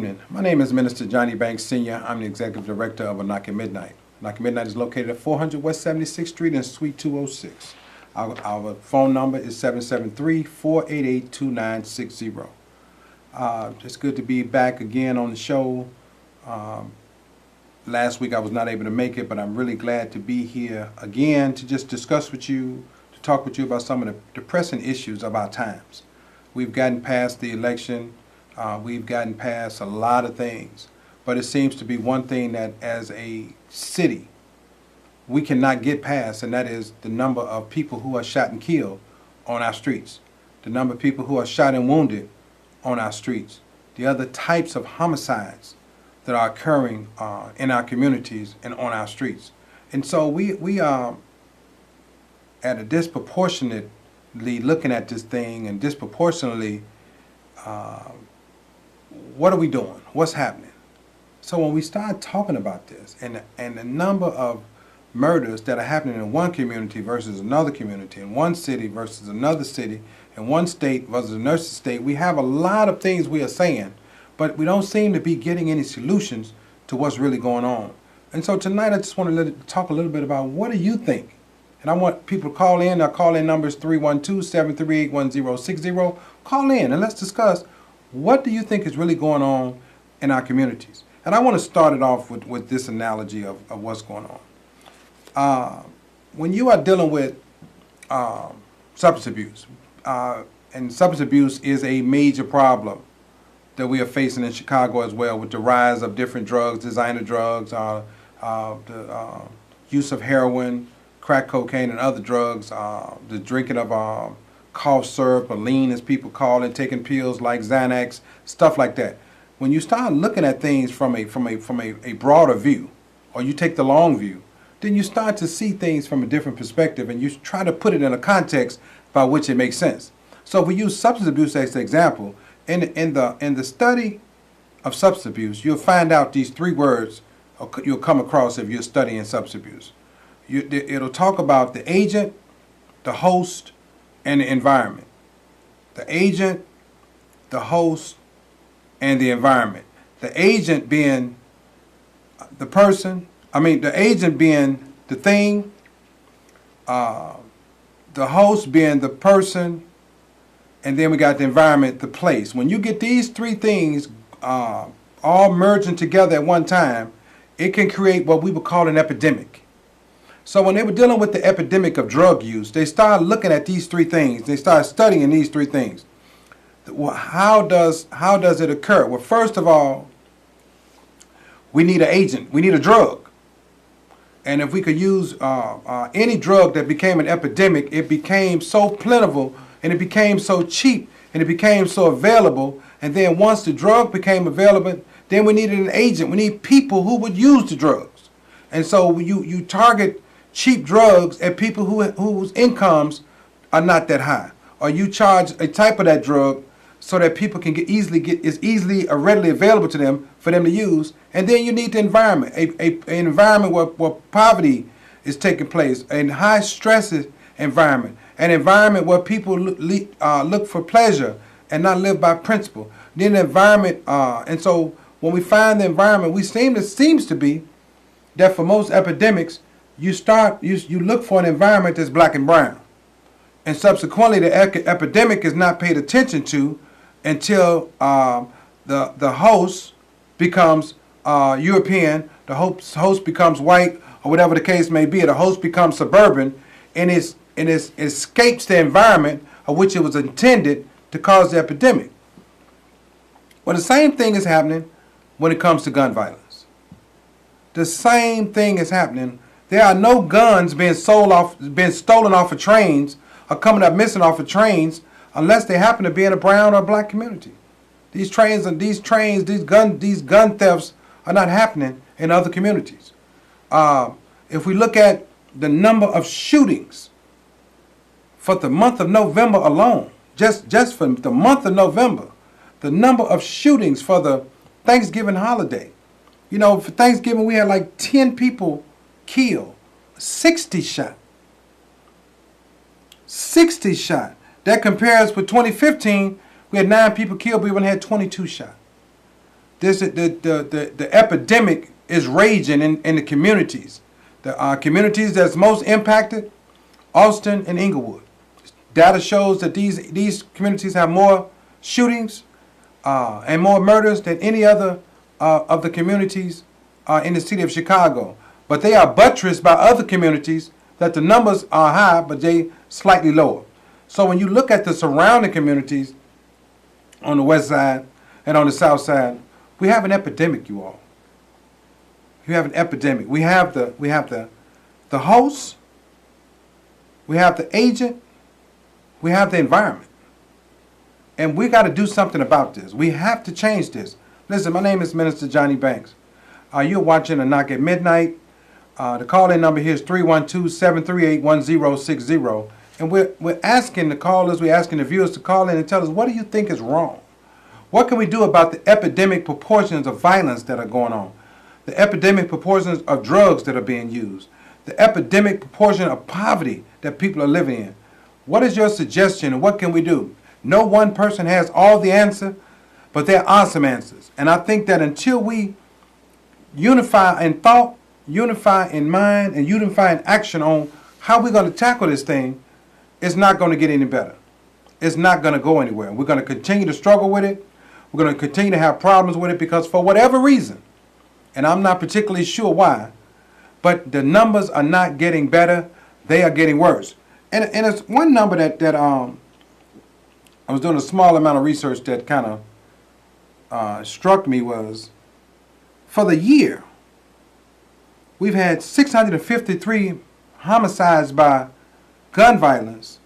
evening. My name is Minister Johnny Banks Sr. I'm the Executive Director of Anaka Midnight. Anaka Midnight is located at 400 West 76th Street in Suite 206. Our phone number is 773-488-2960. It's good to be back again on the show. Last week I was not able to make it, but I'm really glad to be here again to just discuss with you, to talk with you about some of the depressing issues of our times. We've gotten past the election. We've gotten past a lot of things, but it seems to be one thing that as a city we cannot get past, and that is the number of people who are shot and killed on our streets, the number of people who are shot and wounded on our streets, the other types of homicides that are occurring in our communities and on our streets. And so we are at a disproportionately looking at this thing, and disproportionately what are we doing? What's happening? So when we start talking about this and the number of murders that are happening in one community versus another community, in one city versus another city, in one state versus another state, we have a lot of things we are saying, but we don't seem to be getting any solutions to what's really going on. And so tonight I just want to talk a little bit about what do you think? And I want people to call in. Our call-in number is 312-738-1060. Call in and let's discuss what do you think is really going on in our communities. And I want to start it off with this analogy of what's going on. When you are dealing with substance abuse, and substance abuse is a major problem that we are facing in Chicago as well, with the rise of different drugs, designer drugs, the use of heroin, crack cocaine, and other drugs, the drinking of cough syrup, or lean as people call it, taking pills like Xanax, stuff like that. When you start looking at things from a broader view, or you take the long view, then you start to see things from a different perspective, and you try to put it in a context by which it makes sense. So if we use substance abuse as an example, in the study of substance abuse, you'll find out these three words you'll come across if you're studying substance abuse. It'll talk about the agent, the host, and the environment. The agent, the host, and the environment. The agent being the person, the agent being the thing, the host being the person, and then we got the environment, the place. When you get these three things all merging together at one time, it can create what we would call an epidemic. So when they were dealing with the epidemic of drug use, they started looking at these three things. They started studying these three things. Well, how does it occur? Well, first of all, we need an agent. We need a drug. And if we could use any drug that became an epidemic, it became so plentiful, and it became so cheap, and it became so available. And then once the drug became available, then we needed an agent. We need people who would use the drugs. And so you target cheap drugs at people whose incomes are not that high, or you charge a type of that drug so that people can is easily or readily available to them for them to use. And then you need the environment, an environment where poverty is taking place, a high stress environment, an environment where people look for pleasure and not live by principle. Then the environment, and so when we find the environment, it seems to be that for most epidemics, you look for an environment that's black and brown, and subsequently the epidemic is not paid attention to until the host becomes European, the host becomes white, or whatever the case may be. The host becomes suburban, and it escapes the environment of which it was intended to cause the epidemic. Well, the same thing is happening when it comes to gun violence. The same thing is happening. There are no guns being stolen off of trains, or coming up missing off of trains, unless they happen to be in a brown or black community. These gun thefts are not happening in other communities. If we look at the number of shootings for the month of November alone, just for the month of November, the number of shootings for the Thanksgiving holiday. For Thanksgiving we had like 10 people killed, 60 shot. 60 shot. That compares with 2015, we had 9 people killed, but we only had 22 shot. The epidemic is raging in the communities. The communities that's most impacted, Austin and Inglewood. Data shows that these communities have more shootings and more murders than any other of the communities in the city of Chicago. But they are buttressed by other communities that the numbers are high, but they slightly lower. So when you look at the surrounding communities on the west side and on the south side, we have an epidemic, you all. You have an epidemic. We have the host, we have the agent, we have the environment. And we got to do something about this. We have to change this. Listen, my name is Minister Johnny Banks. You're watching A Knock at Midnight. The call-in number here is 312-738-1060. And we're asking the callers, we're asking the viewers to call in and tell us, what do you think is wrong? What can we do about the epidemic proportions of violence that are going on? The epidemic proportions of drugs that are being used? The epidemic proportion of poverty that people are living in? What is your suggestion and what can we do? No one person has all the answer, but there are some answers. And I think that until we unify in thought, unify in mind, and unify in action on how we're going to tackle this thing, it's not going to get any better. It's not going to go anywhere. We're going to continue to struggle with it. We're going to continue to have problems with it because for whatever reason, and I'm not particularly sure why, but the numbers are not getting better. They are getting worse. And it's one number that I was doing a small amount of research that kind of struck me was, for the year, we've had 653 homicides by gun violence,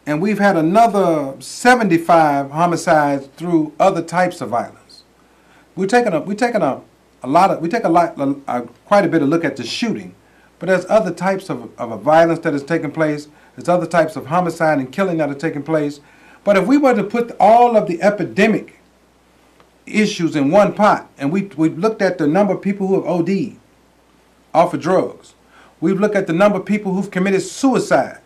and we've had another 75 homicides through other types of violence. We're taking quite a bit of look at the shooting, but there's other types of violence that is taking place. There's other types of homicide and killing that are taking place. But if we were to put all of the epidemic issues in one pot, and we looked at the number of people who have OD'd off of drugs, we've looked at the number of people who've committed suicide,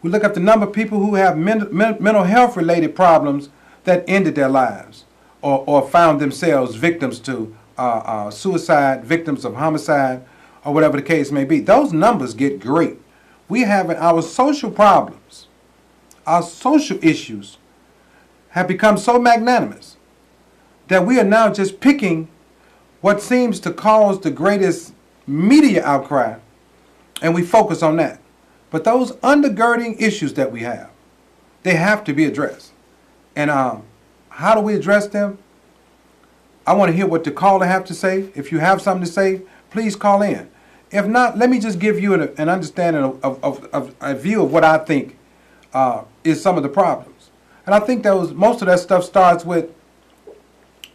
we look at the number of people who have mental health related problems that ended their lives or found themselves victims to suicide, victims of homicide, or whatever the case may be. Those numbers get great. We have our social problems, our social issues have become so magnanimous that we are now just picking what seems to cause the greatest media outcry, and we focus on that. But those undergirding issues that we have, they have to be addressed. And how do we address them? I want to hear what the caller have to say. If you have something to say, please call in. If not, let me just give you an understanding of a view of what I think is some of the problems. And I think most of that stuff starts with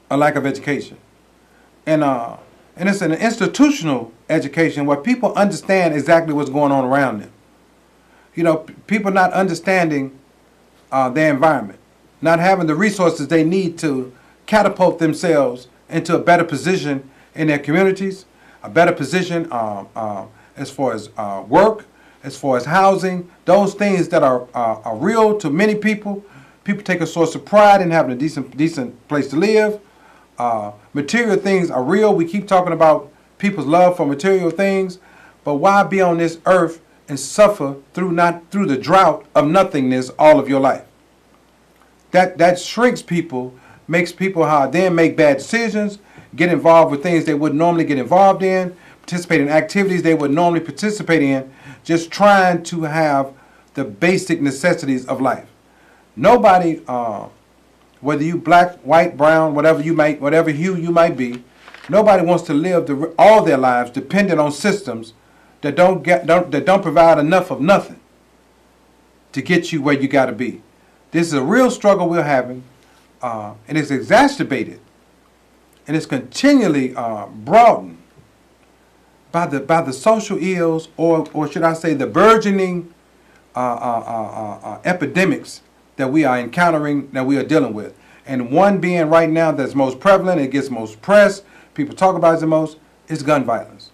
a lack of education. And it's an institutional education where people understand exactly what's going on around them. You know, people not understanding their environment, not having the resources they need to catapult themselves into a better position in their communities, a better position as far as work, as far as housing, those things that are real to many people. People take a source of pride in having a decent place to live. Material things are real. We keep talking about people's love for material things, but why be on this earth and suffer through the drought of nothingness all of your life? That shrinks people, makes people then make bad decisions, get involved with things they wouldn't normally get involved in, participate in activities they would normally participate in, just trying to have the basic necessities of life. Nobody, whether you black, white, brown, whatever hue you might be, nobody wants to live all their lives dependent on systems that don't provide enough of nothing to get you where you got to be. This is a real struggle we're having, and it's exacerbated, and it's continually broadened by the social ills, or should I say, the burgeoning epidemics that we are encountering, that we are dealing with. And one being right now that's most prevalent, it gets most press, people talk about it the most, is gun violence.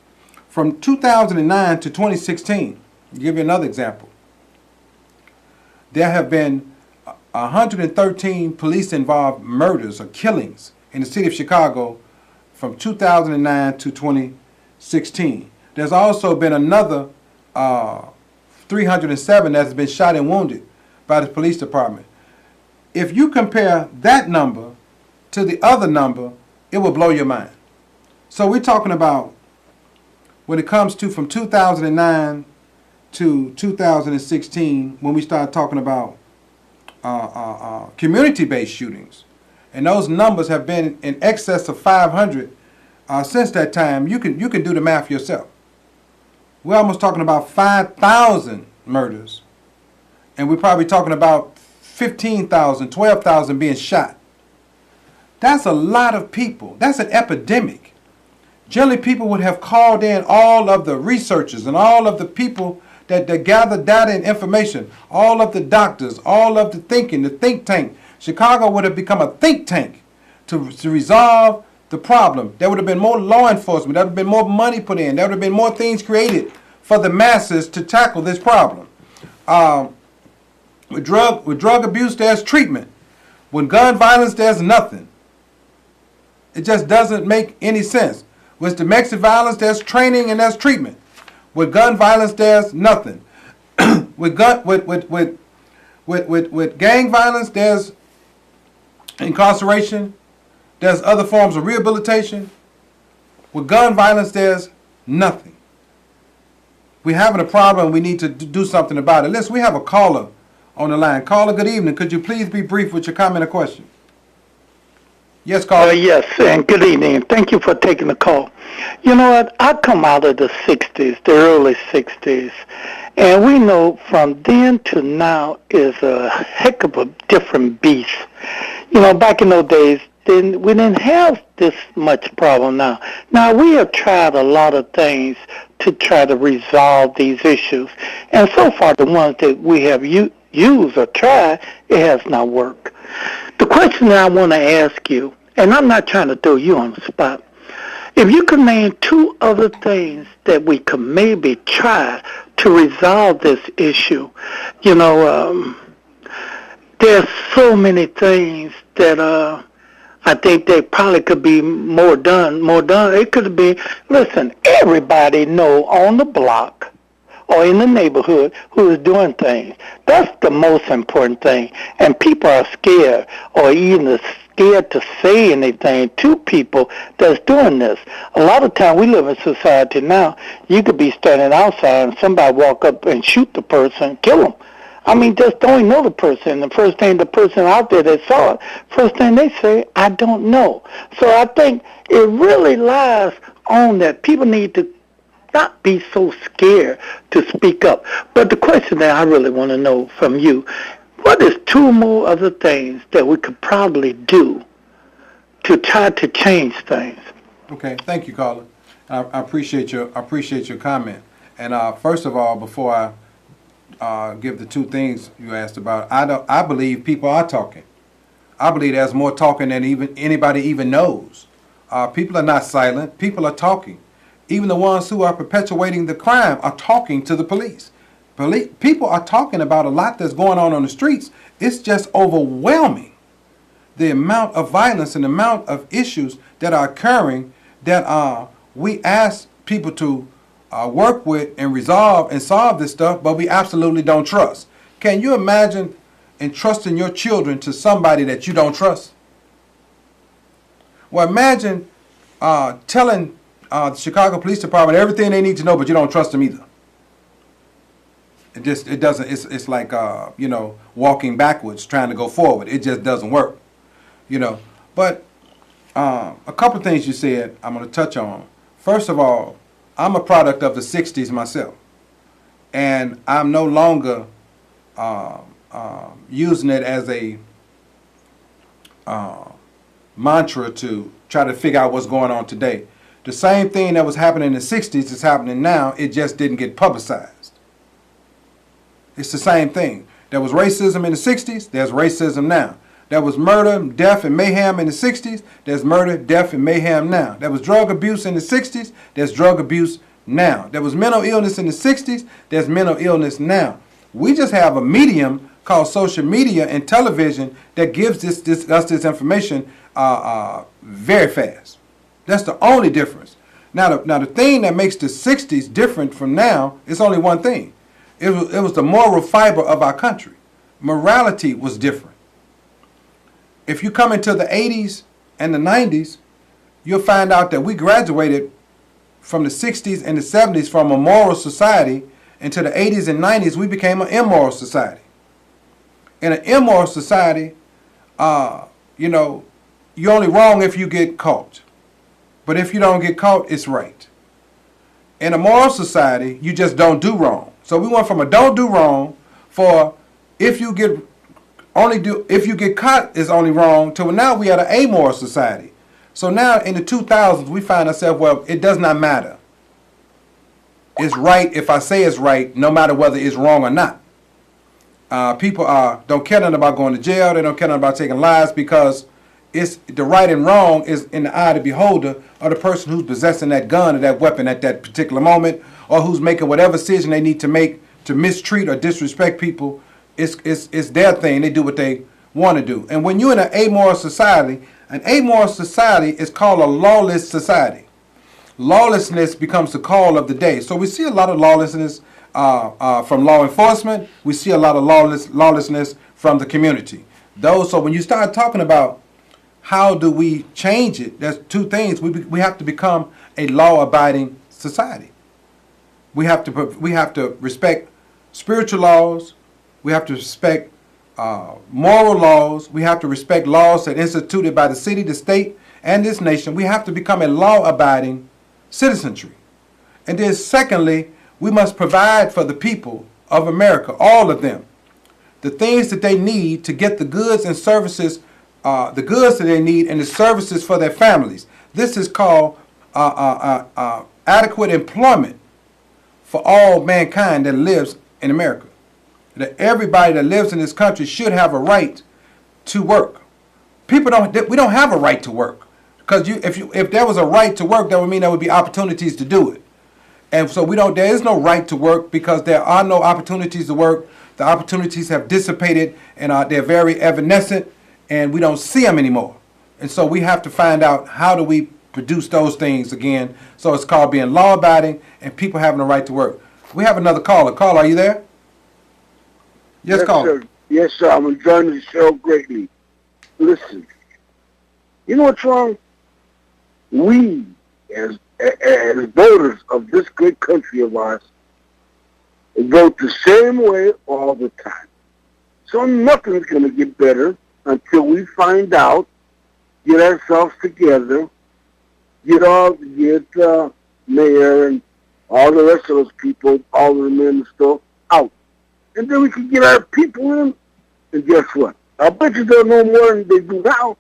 From 2009 to 2016, I'll give you another example. There have been 113 police-involved murders or killings in the city of Chicago from 2009 to 2016. There's also been another 307 that's been shot and wounded by the police department. If you compare that number to the other number, it will blow your mind. So we're talking about, when it comes to from 2009 to 2016, when we start talking about community-based shootings, and those numbers have been in excess of 500 since that time. You can do the math yourself. We're almost talking about 5,000 murders, and we're probably talking about 15,000, 12,000 being shot. That's a lot of people. That's an epidemic. Generally, people would have called in all of the researchers and all of the people that gather data and information, all of the doctors, all of the thinking, the think tank. Chicago would have become a think tank to resolve the problem. There would have been more law enforcement. There would have been more money put in. There would have been more things created for the masses to tackle this problem. With drug abuse, there's treatment. With gun violence, there's nothing. It just doesn't make any sense. With domestic violence, there's training and there's treatment. With gun violence, there's nothing. with gang violence, there's incarceration. There's other forms of rehabilitation. With gun violence, there's nothing. We're having a problem. We need to do something about it. Listen, we have a caller on the line. Caller, good evening. Could you please be brief with your comment or question? Yes, caller. Yes, and good evening. Thank you for taking the call. You know what? I come out of the 60s, the early 60s, and we know from then to now is a heck of a different beast. You know, back in those days, we didn't have this much problem now. Now, we have tried a lot of things to try to resolve these issues, and so far the ones that we have used or tried, it has not worked. The question that I want to ask you, and I'm not trying to throw you on the spot, if you could name two other things that we could maybe try to resolve this issue. You know, there's so many things that I think they probably could be more done. It could be, listen, everybody know on the block or in the neighborhood who is doing things. That's the most important thing. And people are scared or even scared to say anything to people that's doing this. A lot of time we live in society now, you could be standing outside and somebody walk up and shoot the person, kill them. I mean, just don't even know the person. The first thing the person out there that saw it, first thing they say, I don't know. So I think it really lies on that people need to not be so scared to speak up. But the question that I really want to know from you, what is two more other things that we could probably do to try to change things? Okay, thank you, caller. I appreciate your comment. And first of all, before I give the two things you asked about, I believe people are talking. I believe there's more talking than anybody even knows. People are not silent. People are talking. Even the ones who are perpetuating the crime are talking to the police. People are talking about a lot that's going on the streets. It's just overwhelming, the amount of violence and the amount of issues that are occurring that we ask people to work with and resolve and solve this stuff, but we absolutely don't trust. Can you imagine entrusting your children to somebody that you don't trust? Well, imagine telling the Chicago Police Department everything they need to know, but you don't trust them either. It doesn't. It's like you know, walking backwards, trying to go forward. It just doesn't work, you know. But a couple of things you said, I'm going to touch on. First of all, I'm a product of the '60s myself, and I'm no longer using it as a mantra to try to figure out what's going on today. The same thing that was happening in the 60s is happening now. It just didn't get publicized. It's the same thing. There was racism in the 60s. There's racism now. There was murder, death, and mayhem in the 60s. There's murder, death, and mayhem now. There was drug abuse in the 60s. There's drug abuse now. There was mental illness in the 60s. There's mental illness now. We just have a medium called social media and television that gives us this information very fast. That's the only difference. Now the thing that makes the 60s different from now is only one thing. It was the moral fiber of our country. Morality was different. If you come into the 80s and the 90s, you'll find out that we graduated from the 60s and the 70s from a moral society into the 80s and 90s, we became an immoral society. In an immoral society, you're only wrong if you get caught. But if you don't get caught, it's right. In a moral society, you just don't do wrong. So we went from a don't do wrong for if you get caught is only wrong to now we are an amoral society. So now in the 2000s, we find ourselves, well, it does not matter. It's right if I say it's right, no matter whether it's wrong or not. People don't care nothing about going to jail. They don't care nothing about taking lives because it's the right and wrong is in the eye of the beholder or the person who's possessing that gun or that weapon at that particular moment or who's making whatever decision they need to make to mistreat or disrespect people. It's their thing. They do what they want to do. And when you're in an amoral society is called a lawless society. Lawlessness becomes the call of the day. So we see a lot of lawlessness from law enforcement. We see a lot of lawlessness from the community. So when you start talking about how do we change it, there's two things. We have to become a law-abiding society. We have to respect spiritual laws. We have to respect moral laws. We have to respect laws that are instituted by the city, the state, and this nation. We have to become a law-abiding citizenry. And then secondly, we must provide for the people of America, all of them, the things that they need to get the goods and services, the goods that they need and the services for their families. This is called adequate employment for all mankind that lives in America. That everybody that lives in this country should have a right to work. We don't have a right to work. Because if there was a right to work, that would mean there would be opportunities to do it. And so there is no right to work because there are no opportunities to work. The opportunities have dissipated and they're very evanescent and we don't see them anymore. And so we have to find out how do we produce those things again. So it's called being law-abiding and people having a right to work. We have another caller. Caller, are you there? Yes, caller. Sir. Yes, sir. I'm enjoying the show greatly. Listen, you know what's wrong? We, as voters of this great country of ours, vote the same way all the time. So nothing's going to get better until we find out, get ourselves together, get mayor and all the rest of those people, all of the men and stuff, out. And then we can get our people in, and guess what? I bet you they'll know more than they do now.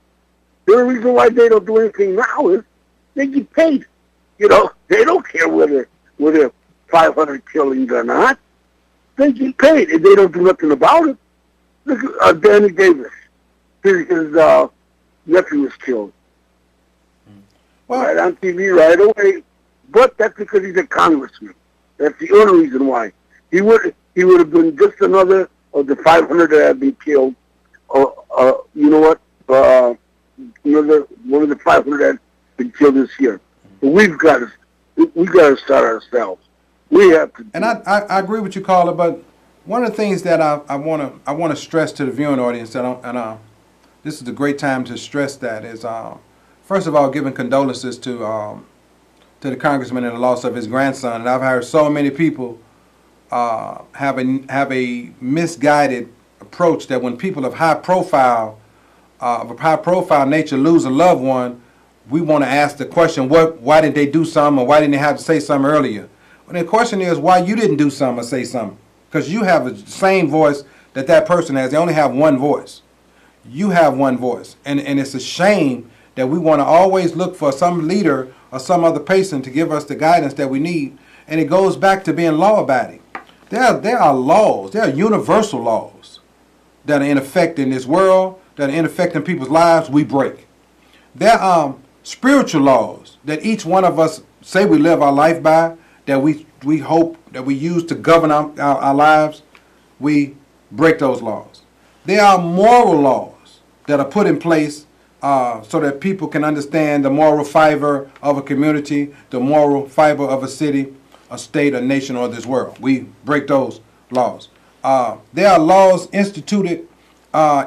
The only reason why they don't do anything now is they get paid. They don't care whether 500 killings or not. They get paid, and they don't do nothing about it. Look at Danny Davis. His nephew was killed. Well, right on TV right away. But that's because he's a congressman. That's the only reason why. He would have been just another of the 500 that have been killed. You know what? One of the 500 that have been killed this year. But we've got to start ourselves. We have to. And I agree with you, caller. But one of the things that I want to stress to the viewing audience this is a great time to stress that is first of all giving condolences to the congressman in the loss of his grandson. And I've heard so many people have a misguided approach that when people of high profile nature lose a loved one, we want to ask the question, why did they do something or why didn't they have to say something earlier? And the question is why you didn't do something or say something. Because you have the same voice that person has. They only have one voice. You have one voice. And it's a shame that we want to always look for some leader or some other person to give us the guidance that we need. And it goes back to being law-abiding. There are laws, there are universal laws that are in effect in this world, that are in effect in people's lives, we break. There are spiritual laws that each one of us say we live our life by, that we hope that we use to govern our lives, we break those laws. There are moral laws that are put in place so that people can understand the moral fiber of a community, the moral fiber of a city, a state, a nation, or this world. We break those laws. There are laws instituted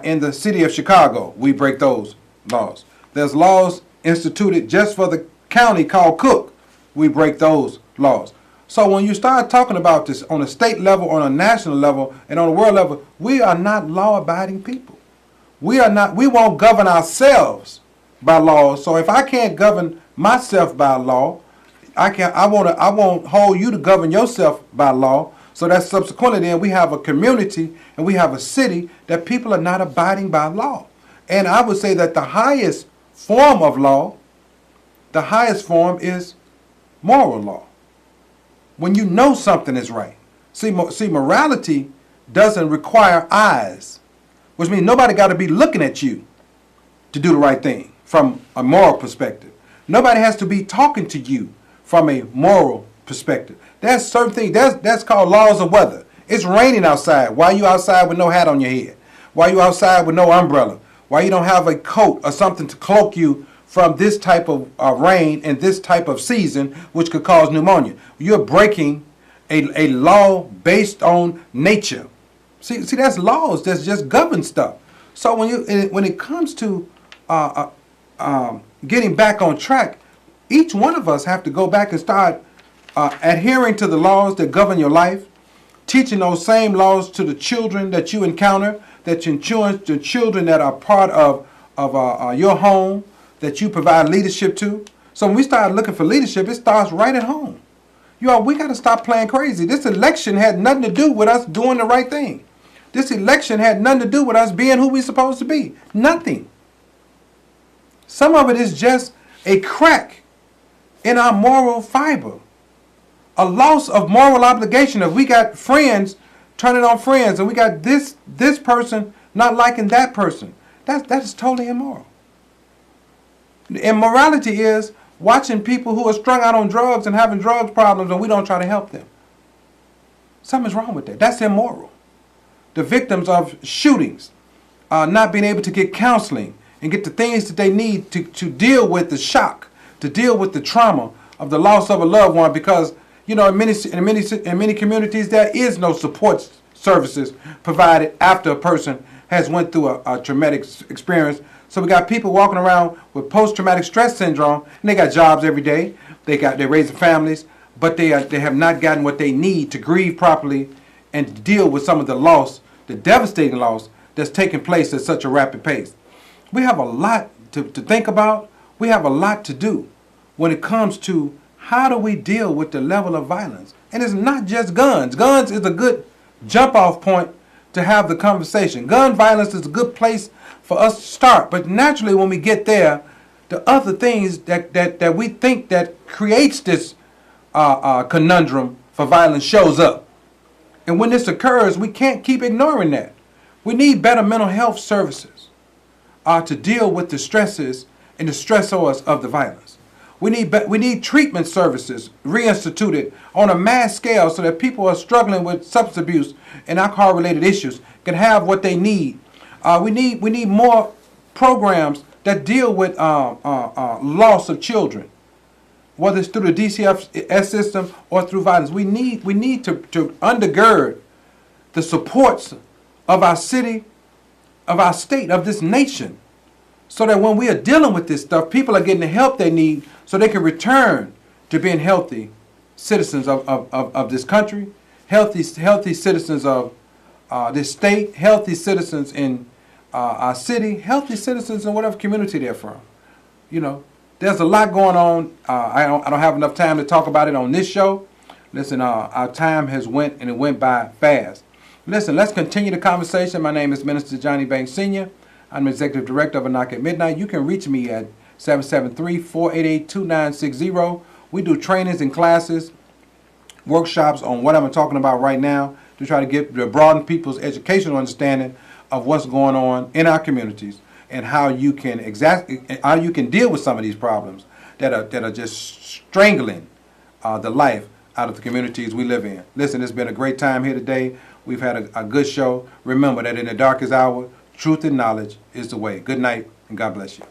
in the city of Chicago. We break those laws. There's laws instituted just for the county called Cook. We break those laws. So when you start talking about this on a state level, on a national level, and on a world level, we are not law-abiding people. We won't govern ourselves by laws. So if I can't govern myself by law, I won't hold you to govern yourself by law. So that subsequently then we have a community and we have a city that people are not abiding by law. And I would say that the highest form of law, the highest form is moral law. When you know something is right. See, morality doesn't require eyes, which means nobody got to be looking at you to do the right thing from a moral perspective. Nobody has to be talking to you from a moral perspective. There's certain things, that's called laws of weather. It's raining outside. Why are you outside with no hat on your head? Why are you outside with no umbrella? Why you don't have a coat or something to cloak you from this type of rain and this type of season, which could cause pneumonia? You're breaking a law based on nature. See, that's laws that's just govern stuff. So when it comes to getting back on track, each one of us have to go back and start adhering to the laws that govern your life, teaching those same laws to the children that you encounter, that you ensure the children that are part of your home, that you provide leadership to. So when we start looking for leadership, it starts right at home. We got to stop playing crazy. This election had nothing to do with us doing the right thing. This election had nothing to do with us being who we're supposed to be. Nothing. Some of it is just a crack in our moral fiber. A loss of moral obligation. If we got friends turning on friends and we got this person not liking that person, that is totally immoral. Immorality is watching people who are strung out on drugs and having drugs problems and we don't try to help them. Something's wrong with that. That's immoral. The victims of shootings not being able to get counseling and get the things that they need to deal with the shock, to deal with the trauma of the loss of a loved one, because in many communities there is no support services provided after a person has went through a traumatic experience. So we got people walking around with post-traumatic stress syndrome, and they got jobs every day. They're raising families, but they have not gotten what they need to grieve properly and deal with some of the loss, the devastating loss that's taking place at such a rapid pace. We have a lot to think about. We have a lot to do when it comes to how do we deal with the level of violence. And it's not just guns. Guns is a good jump-off point to have the conversation. Gun violence is a good place for us to start. But naturally, when we get there, the other things that we think that creates this conundrum for violence shows up. And when this occurs, we can't keep ignoring that. We need better mental health services to deal with the stresses and the stressors of the violence. We need treatment services reinstituted on a mass scale so that people who are struggling with substance abuse and alcohol-related issues can have what they need. We need more programs that deal with loss of children, whether it's through the DCFS system or through violence. We need to undergird the supports of our city, of our state, of this nation, so that when we are dealing with this stuff, people are getting the help they need so they can return to being healthy citizens of this country, healthy citizens of this state, healthy citizens in our city, healthy citizens in whatever community they're from. There's a lot going on. I don't have enough time to talk about it on this show. Listen, our time has went and it went by fast. Listen, let's continue the conversation. My name is Minister Johnny Banks Sr. I'm Executive Director of A Knock at Midnight. You can reach me at 773-488-2960. We do trainings and classes, workshops on what I'm talking about right now to try to broaden people's educational understanding of what's going on in our communities and how you can deal with some of these problems that are just strangling the life out of the communities we live in. Listen, it's been a great time here today. We've had a good show. Remember that in the darkest hour, truth and knowledge is the way. Good night, and God bless you.